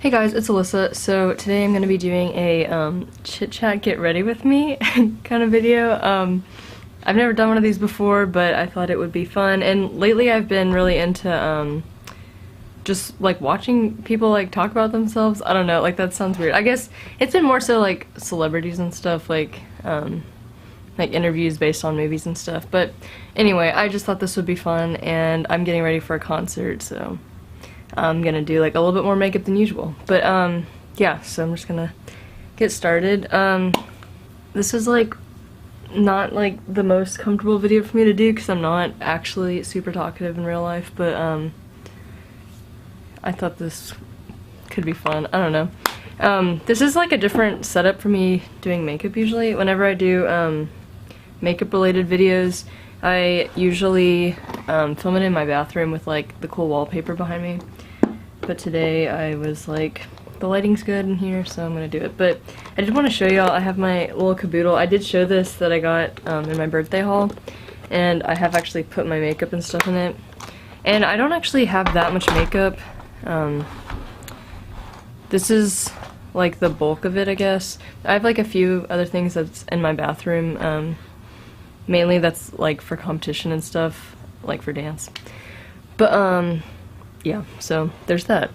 Hey guys, it's Alyssa. So today I'm going to be doing a chit chat get ready with me kind of video. I've never done one of these before, but I thought it would be fun, and lately I've been really into just like watching people like talk about themselves. I don't know, like that sounds weird. I guess it's been more so like celebrities and stuff, like interviews based on movies and stuff. But anyway, I just thought this would be fun, and I'm getting ready for a concert, so I'm gonna do like a little bit more makeup than usual. But yeah, so I'm just gonna get started. This is like not like the most comfortable video for me to do because I'm not actually super talkative in real life, but I thought this could be fun. I don't know. This is like a different setup for me doing makeup usually. Whenever I do makeup related videos, I usually film it in my bathroom with like the cool wallpaper behind me. But today I was like, the lighting's good in here, so I'm gonna do it. But I did want to show y'all, I have my little caboodle. I did show this that I got in my birthday haul, and I have actually put my makeup and stuff in it. And I don't actually have that much makeup. This is like the bulk of it, I guess. I have like a few other things that's in my bathroom. Mainly that's like for competition and stuff, like for dance. But yeah, so there's that.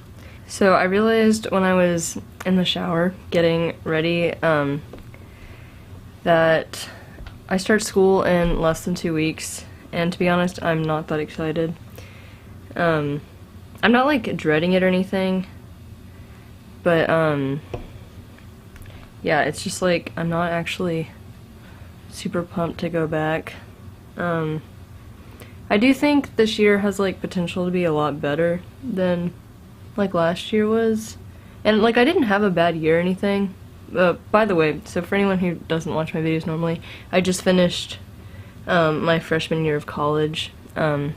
So I realized when I was in the shower getting ready that I start school in less than 2 weeks, and to be honest, I'm not that excited. I'm not like dreading it or anything, but yeah, it's just like I'm not actually super pumped to go back. I do think this year has like potential to be a lot better than like last year was, and like I didn't have a bad year or anything. By the way, so for anyone who doesn't watch my videos normally, I just finished my freshman year of college. I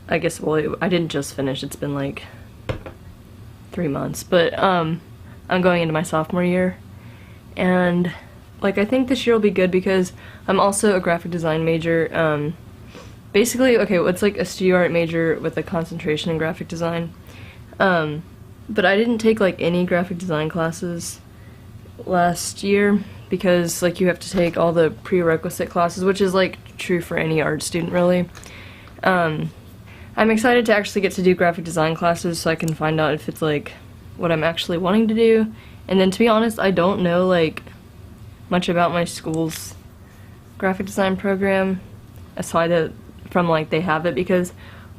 guess, well, I didn't just finish, it's been like 3 months, but I'm going into my sophomore year, and like I think this year will be good because I'm also a graphic design major. Basically, okay, it's like a studio art major with a concentration in graphic design. But I didn't take like any graphic design classes last year because like you have to take all the prerequisite classes, which is like true for any art student really. I'm excited to actually get to do graphic design classes so I can find out if it's like what I'm actually wanting to do. And then to be honest, I don't know like much about my school's graphic design program aside from like they have it, because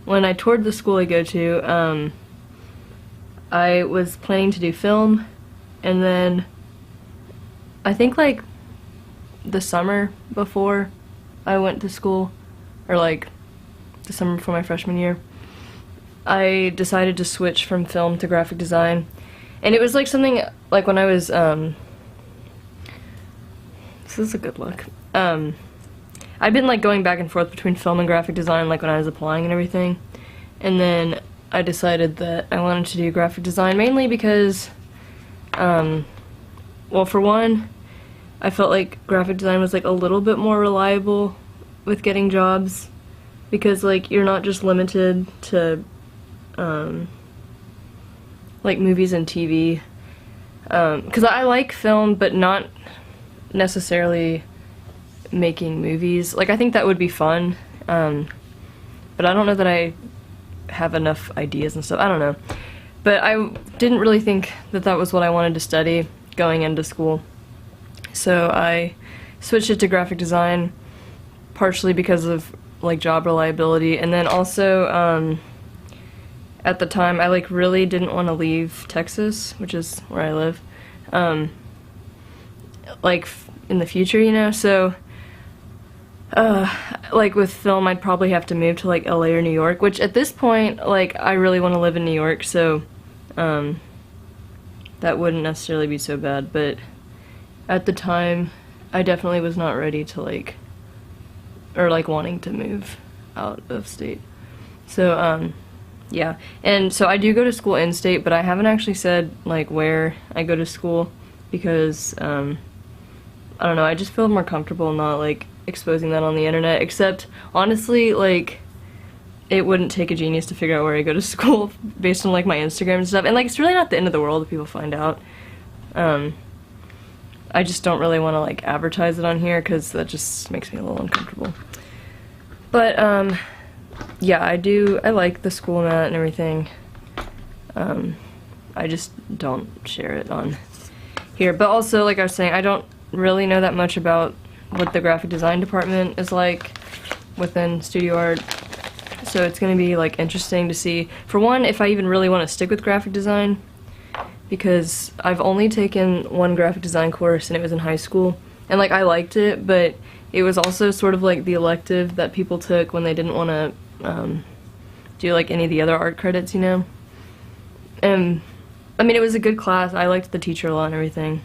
when I toured the school I go to, I was planning to do film, and then I think like the summer before I went to school, or like the summer before my freshman year, I decided to switch from film to graphic design. And it was like something like when I was this is a good look. I've been like going back and forth between film and graphic design like when I was applying and everything, and then I decided that I wanted to do graphic design mainly because well, for one, I felt like graphic design was like a little bit more reliable with getting jobs, because like you're not just limited to like movies and TV, because I like film but not necessarily making movies. Like I think that would be fun, but I don't know that I have enough ideas and stuff. I don't know, but I didn't really think that that was what I wanted to study going into school, so I switched it to graphic design, partially because of like job reliability, and then also at the time I like really didn't want to leave Texas, which is where I live, like in the future, you know. So like with film I'd probably have to move to like LA or New York, which at this point like I really want to live in New York, so that wouldn't necessarily be so bad. But at the time I definitely was not ready to like, or like wanting to move out of state. So yeah, and so I do go to school in state, but I haven't actually said like where I go to school because I don't know, I just feel more comfortable not like exposing that on the internet, except honestly like it wouldn't take a genius to figure out where I go to school based on like my Instagram and stuff. And like it's really not the end of the world if people find out. I just don't really want to like advertise it on here because that just makes me a little uncomfortable. But yeah, I like the school I'm at and everything. I just don't share it on here. But also, like I was saying, I don't really know that much about what the graphic design department is like within studio art. So it's going to be like interesting to see, for one, if I even really want to stick with graphic design, because I've only taken one graphic design course and it was in high school, and like I liked it, but it was also sort of like the elective that people took when they didn't want to do like any of the other art credits, you know. And I mean, it was a good class. I liked the teacher a lot and everything,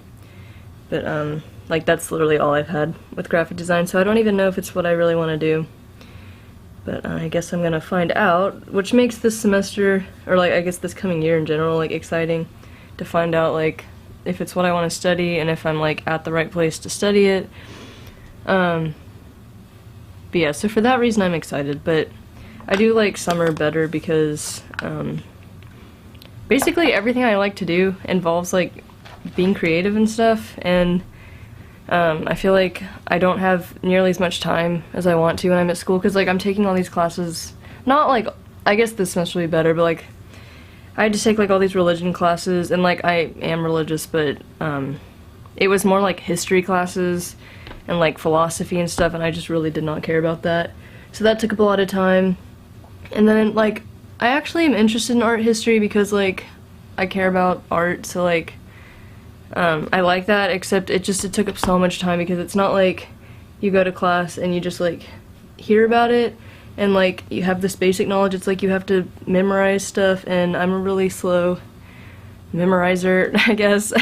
but like that's literally all I've had with graphic design, so I don't even know if it's what I really want to do. But I guess I'm gonna find out, which makes this semester, or like I guess this coming year in general, like exciting to find out like if it's what I want to study and if I'm like at the right place to study it. But yeah, so for that reason I'm excited, but I do like summer better because basically everything I like to do involves like being creative and stuff, and I feel like I don't have nearly as much time as I want to when I'm at school, because like I'm taking all these classes, not like, I guess this semester will be better, but like I had to take like all these religion classes, and like I am religious, but it was more like history classes and like philosophy and stuff, and I just really did not care about that. So that took up a lot of time. And then like I actually am interested in art history because like I care about art, so like I like that, except it took up so much time because it's not like you go to class and you just like hear about it and like you have this basic knowledge. It's like you have to memorize stuff, and I'm a really slow memorizer, I guess.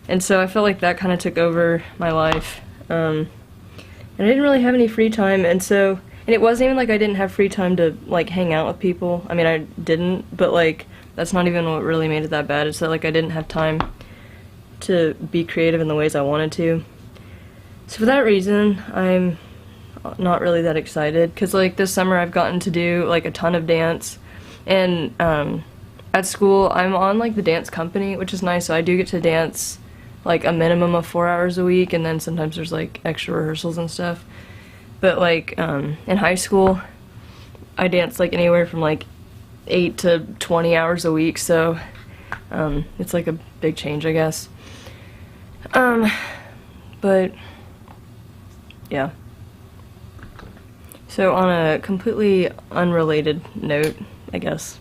And so I felt like that kind of took over my life. And I didn't really have any free time, and it wasn't even like I didn't have free time to like hang out with people. I mean, I didn't, but like that's not even what really made it that bad. It's that like I didn't have time to be creative in the ways I wanted to. So for that reason, I'm not really that excited, because like this summer I've gotten to do like a ton of dance, and at school I'm on like the dance company, which is nice, so I do get to dance like a minimum of 4 hours a week, and then sometimes there's like extra rehearsals and stuff. But like in high school I danced like anywhere from like 8 to 20 hours a week, so it's like a big change, I guess. But yeah. So on a completely unrelated note, I guess,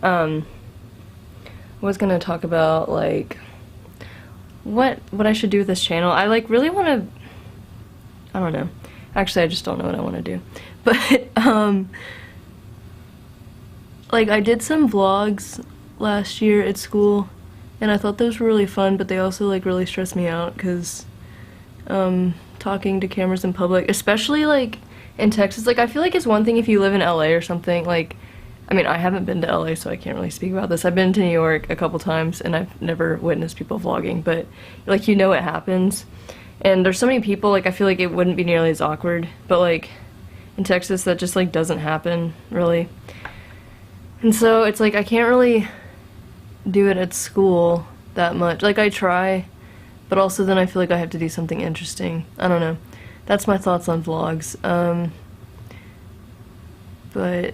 I was gonna talk about like what I should do with this channel. I like really want to, I don't know. Actually, I just don't know what I want to do. But like I did some vlogs last year at school, and I thought those were really fun, but they also like really stress me out because talking to cameras in public, especially like in Texas, like I feel like it's one thing if you live in LA or something. Like, I mean, I haven't been to LA, so I can't really speak about this. I've been to New York a couple times, and I've never witnessed people vlogging, but like, you know, it happens. And there's so many people, like I feel like it wouldn't be nearly as awkward, but like in Texas that just like doesn't happen really. And so it's like I can't really do it at school that much. Like I try, but also then I feel like I have to do something interesting. I don't know. That's my thoughts on vlogs. But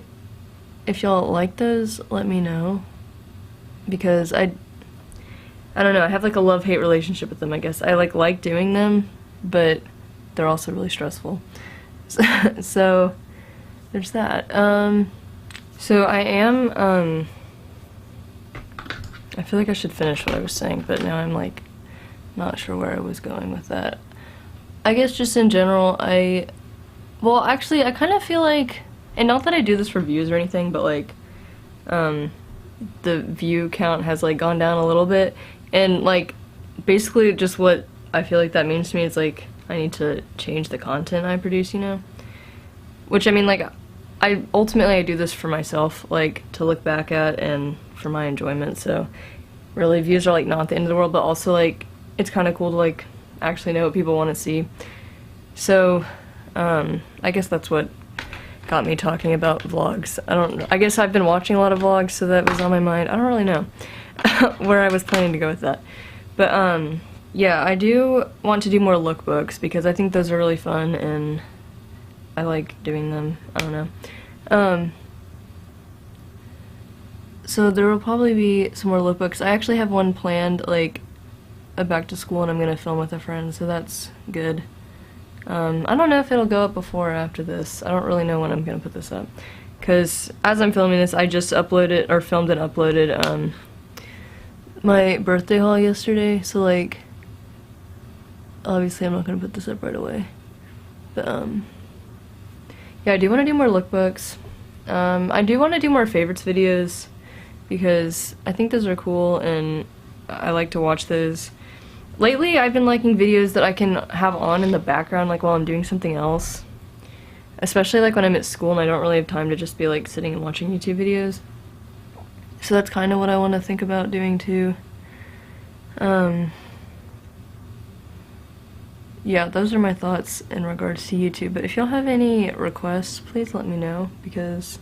if y'all like those, let me know, because I don't know, I have like a love-hate relationship with them, I guess. I like doing them, but they're also really stressful. So there's that. So I am, I feel like I should finish what I was saying, but now I'm like not sure where I was going with that. I guess just in general, well actually I kind of feel like, and not that I do this for views or anything, but like the view count has like gone down a little bit, and like basically just what I feel like that means to me is like I need to change the content I produce, you know? Which I mean, like I do this for myself, like to look back at and for my enjoyment, so really views are like not the end of the world, but also like it's kind of cool to like actually know what people want to see. So I guess that's what got me talking about vlogs. I guess I've been watching a lot of vlogs, so that was on my mind. I don't really know where I was planning to go with that. But yeah, I do want to do more lookbooks because I think those are really fun and I like doing them. I don't know. So there will probably be some more lookbooks. I actually have one planned, like a back to school, and I'm gonna film with a friend, so that's good. I don't know if it'll go up before or after this. I don't really know when I'm gonna put this up, because as I'm filming this, I just uploaded, or filmed and uploaded, my birthday haul yesterday, so like, obviously I'm not gonna put this up right away. But yeah, I do want to do more lookbooks. I do want to do more favorites videos, because I think those are cool and I like to watch those. Lately, I've been liking videos that I can have on in the background, like while I'm doing something else. Especially like when I'm at school and I don't really have time to just be like sitting and watching YouTube videos. So that's kind of what I want to think about doing too. Yeah, those are my thoughts in regards to YouTube. But if y'all have any requests, please let me know, because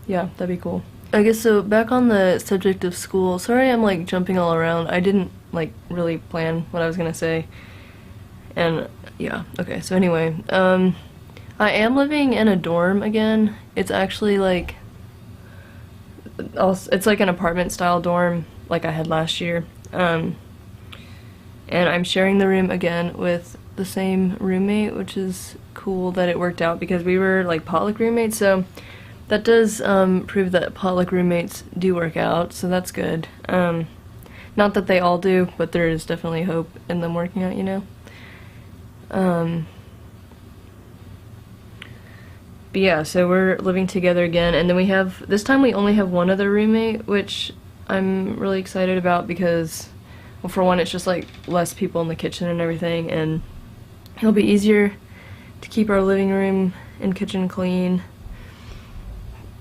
yeah, that'd be cool. I guess so, back on the subject of school, sorry I'm like jumping all around. I didn't like really plan what I was gonna say. And yeah, okay, so anyway, I am living in a dorm again. It's actually like, it's like an apartment style dorm like I had last year. And I'm sharing the room again with the same roommate, which is cool that it worked out because we were like potluck roommates, so that does prove that potluck roommates do work out, so that's good. Not that they all do, but there is definitely hope in them working out, you know? But yeah, so we're living together again, and then we have, this time we only have one other roommate, which I'm really excited about because, well, for one, it's just like less people in the kitchen and everything, and it'll be easier to keep our living room and kitchen clean.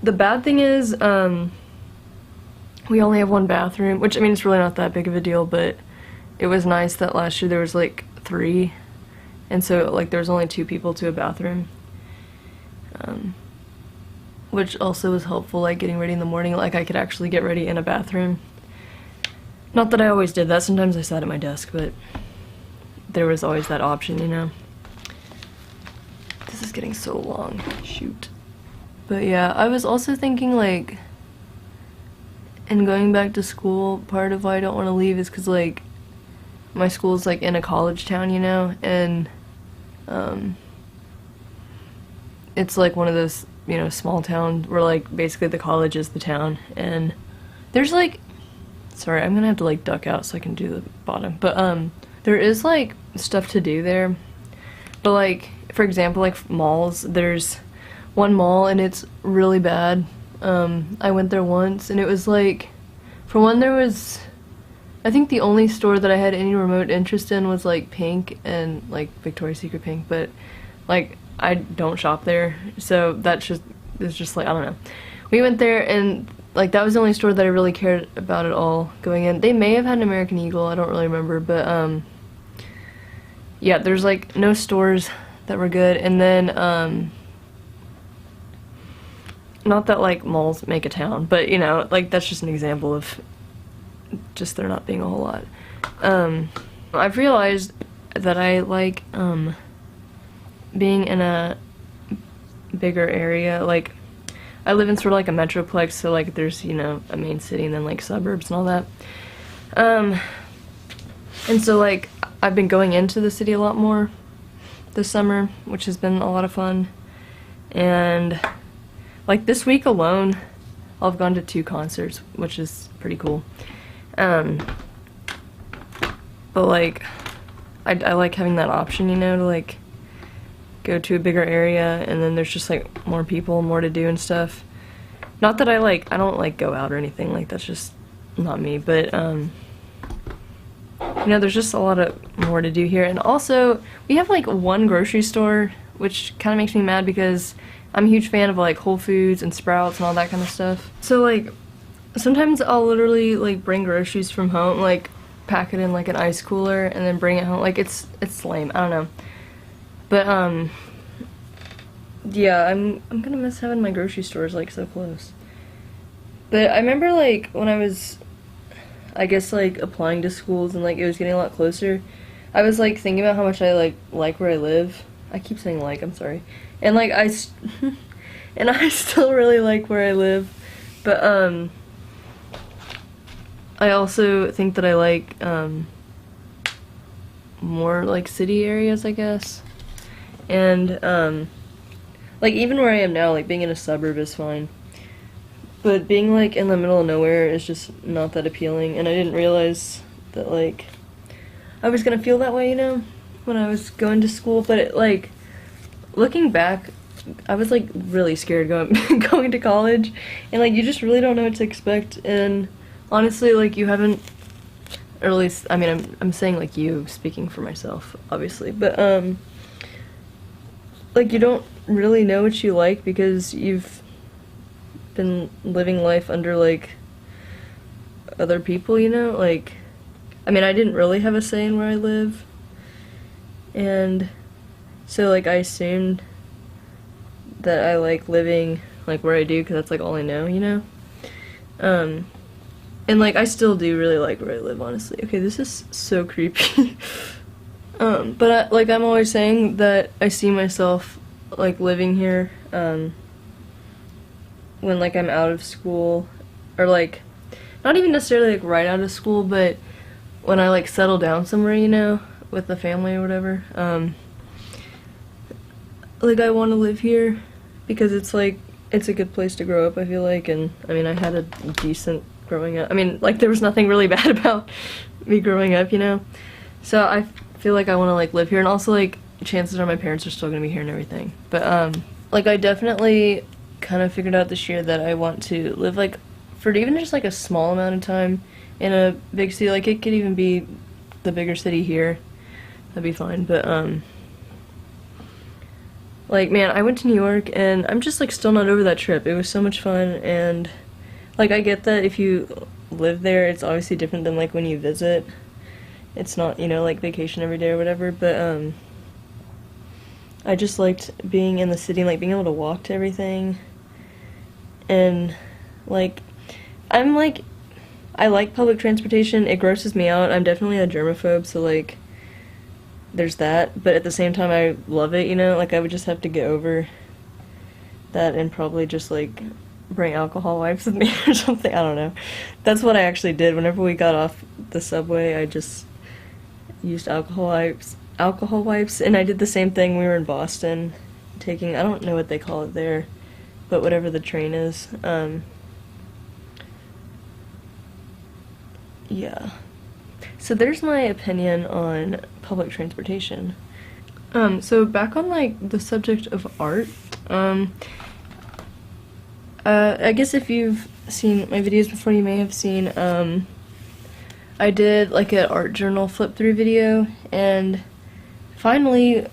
The bad thing is, we only have one bathroom, which, I mean, it's really not that big of a deal, but it was nice that last year there was like 3, and so like there was only 2 people to a bathroom. Which also was helpful, like getting ready in the morning, like I could actually get ready in a bathroom. Not that I always did that, sometimes I sat at my desk, but there was always that option, you know? This is getting so long, shoot. But yeah, I was also thinking like, in going back to school, part of why I don't want to leave is because like, my school's like in a college town, you know, and it's like one of those, you know, small towns where like basically the college is the town, and there's like, sorry, I'm gonna have to like duck out so I can do the bottom, but there is like stuff to do there, but like, for example, like malls, there's one mall and it's really bad. I went there once and it was like, for one, there was, I think the only store that I had any remote interest in was like Pink and like Victoria's Secret Pink, but like I don't shop there, so that's just, it's just like, I don't know. We went there and like that was the only store that I really cared about at all going in. They may have had an American Eagle, I don't really remember, but yeah, there's like no stores that were good. And then not that like malls make a town, but you know, like that's just an example of just there not being a whole lot. I've realized that I like being in a bigger area. Like I live in sort of like a metroplex, so like there's, you know, a main city and then like suburbs and all that. And so like I've been going into the city a lot more this summer, which has been a lot of fun. And like this week alone, I've gone to 2 concerts, which is pretty cool. But like, I like having that option, you know, to like go to a bigger area, and then there's just like more people, more to do and stuff. Not that I don't like go out or anything, like that's just not me, but you know, there's just a lot of more to do here. And also, we have like one grocery store, which kind of makes me mad because I'm a huge fan of like Whole Foods and Sprouts and all that kind of stuff. So like, sometimes I'll literally like bring groceries from home, like pack it in like an ice cooler and then bring it home. Like it's lame, I don't know. But yeah, I'm gonna miss having my grocery stores like so close. But I remember like when I was, I guess, like applying to schools and like it was getting a lot closer, I was like thinking about how much I like where I live. I keep saying like, I'm sorry. And like and I still really like where I live. But I also think that I like more like city areas, I guess. And like even where I am now, like being in a suburb is fine. But being like in the middle of nowhere is just not that appealing, and I didn't realize that like I was gonna feel that way, you know, when I was going to school. But it, like looking back, I was like really scared going going to college, and like you just really don't know what to expect. And honestly, like you haven't, or at least I mean I'm saying like you, speaking for myself, obviously, but like you don't really know what you like because you've been living life under like other people, you know? Like I mean I didn't really have a say in where I live, and so like I assumed that I like living like where I do because that's like all I know, you know? And like I still do really like where I live, honestly. Okay, this is so creepy. But like I'm always saying that I see myself like living here when like I'm out of school, or like not even necessarily like right out of school, but when I like settle down somewhere, you know, with the family or whatever. Like I want to live here because it's like it's a good place to grow up, I feel like. And I mean I had a decent growing up. I mean like there was nothing really bad about me growing up, you know. So I feel like I want to like live here, and also like chances are my parents are still gonna be here and everything. But like I definitely kind of figured out this year that I want to live like for even just like a small amount of time in a big city. Like it could even be the bigger city here, that'd be fine. But like man, I went to New York and I'm just like still not over that trip. It was so much fun, and like I get that if you live there it's obviously different than like when you visit. It's not, you know, like vacation every day or whatever, but I just liked being in the city and like being able to walk to everything. And like I'm like I like public transportation. It grosses me out. I'm definitely a germaphobe, so like there's that, but at the same time I love it, you know. Like I would just have to get over that and probably just like bring alcohol wipes with me or something. I don't know. That's what I actually did whenever we got off the subway. I just used alcohol wipes, and I did the same thing. We were in Boston taking, I don't know what they call it there, but whatever the train is. Yeah. So there's my opinion on public transportation. So back on like the subject of art, I guess if you've seen my videos before, you may have seen, I did like an art journal flip through video, and finally,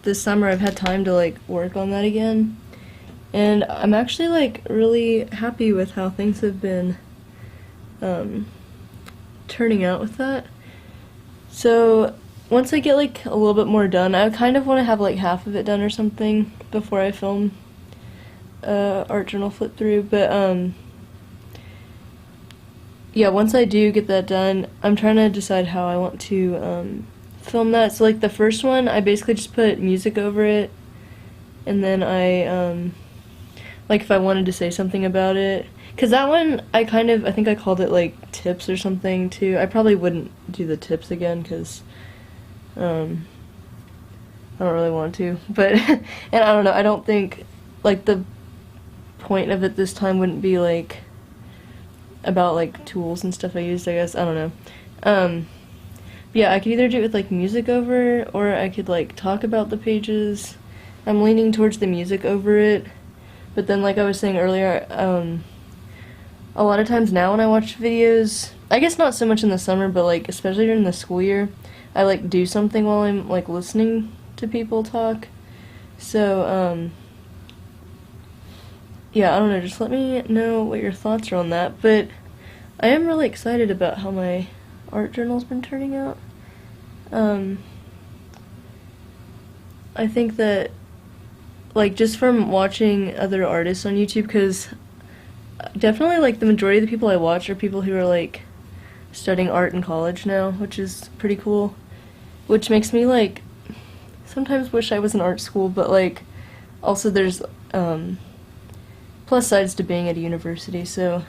this summer I've had time to like work on that again, and I'm actually like really happy with how things have been, turning out with that. So once I get like a little bit more done, I kind of want to have like half of it done or something before I film art journal flip through. But yeah, once I do get that done, I'm trying to decide how I want to film that. So like the first one, I basically just put music over it, and then I like if I wanted to say something about it, because that one I think I called it like tips or something too. I probably wouldn't do the tips again because I don't really want to, but and I don't know, I don't think like the point of it this time wouldn't be like about like tools and stuff I used, I guess. I don't know. Yeah, I could either do it with like music over it, or I could like talk about the pages. I'm leaning towards the music over it, but then like I was saying earlier, a lot of times now when I watch videos, I guess not so much in the summer, but like especially during the school year, I like do something while I'm like listening to people talk. So yeah, I don't know, just let me know what your thoughts are on that. But I am really excited about how my art journal's been turning out. I think that like, just from watching other artists on YouTube, because definitely, like, the majority of the people I watch are people who are, like, studying art in college now, which is pretty cool. Which makes me, like, sometimes wish I was in art school, but, like, also there's, plus sides to being at a university, so,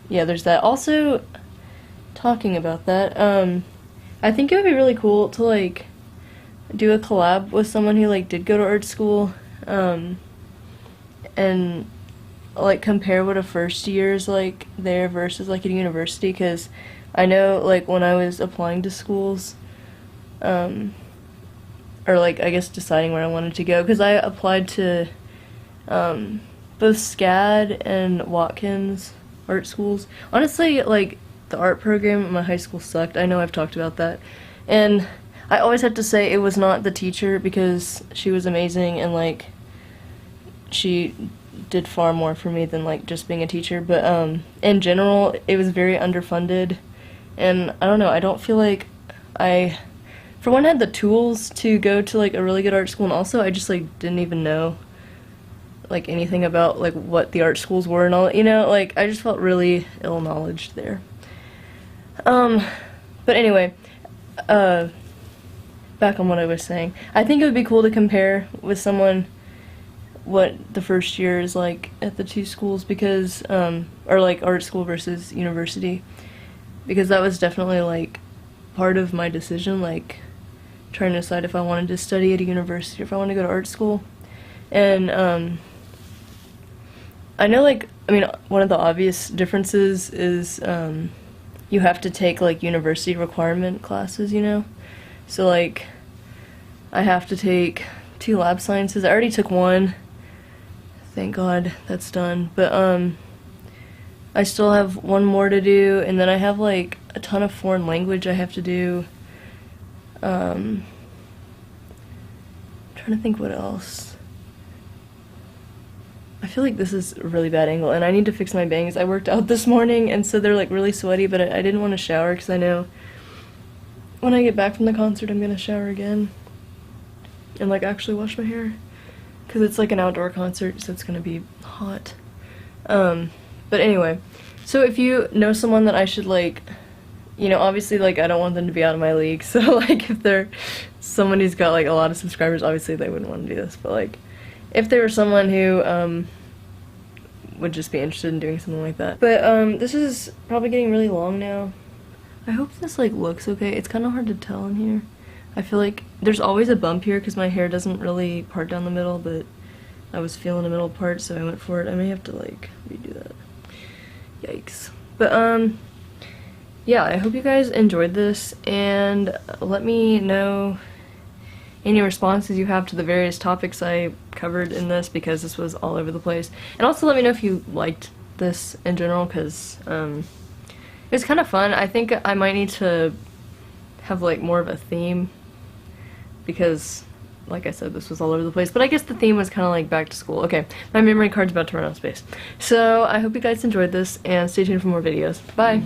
yeah, there's that. Also, talking about that, I think it would be really cool to, like, do a collab with someone who, like, did go to art school, and, like, compare what a first year is like there versus, like, at a university, because I know, like, when I was applying to schools, or, like, I guess deciding where I wanted to go, because I applied to, both SCAD and Watkins art schools. Honestly, like, the art program at my high school sucked. I know I've talked about that. And I always have to say it was not the teacher, because she was amazing and, like, she did far more for me than, like, just being a teacher. But, in general, it was very underfunded. And, I don't know, I don't feel like I, for one, had the tools to go to, like, a really good art school, and also I just, like, didn't even know, like, anything about, like, what the art schools were and all, you know, like, I just felt really ill-knowledged there. But anyway, back on what I was saying. I think it would be cool to compare with someone what the first year is like at the two schools, because, or, like, art school versus university, because that was definitely, like, part of my decision, like, trying to decide if I wanted to study at a university or if I wanted to go to art school. And, I know, like, I mean, one of the obvious differences is, you have to take, like, university requirement classes, you know? So, like, I have to take 2 lab sciences. I already took 1. Thank God that's done. But, I still have 1 more to do, and then I have, like, a ton of foreign language I have to do. Trying to think what else. I feel like this is a really bad angle, and I need to fix my bangs. I worked out this morning, and so they're, like, really sweaty, but I didn't want to shower, because I know when I get back from the concert I'm gonna shower again and, like, actually wash my hair, because it's, like, an outdoor concert, so it's gonna be hot. But anyway, so if you know someone that I should, like, you know, obviously, like, I don't want them to be out of my league, so, like, if they're someone who's got, like, a lot of subscribers, obviously they wouldn't want to do this, but, like, if there was someone who, would just be interested in doing something like that. But, this is probably getting really long now. I hope this, like, looks okay. It's kind of hard to tell in here. I feel like there's always a bump here because my hair doesn't really part down the middle, but I was feeling the middle part, so I went for it. I may have to, like, redo that. Yikes. But, yeah, I hope you guys enjoyed this, and let me know any responses you have to the various topics I covered in this, because this was all over the place. And also let me know if you liked this in general, because it was kind of fun. I think I might need to have, like, more of a theme, because, like I said, this was all over the place. But I guess the theme was kind of like back to school. Okay, my memory card's about to run out of space. So I hope you guys enjoyed this, and stay tuned for more videos. Bye!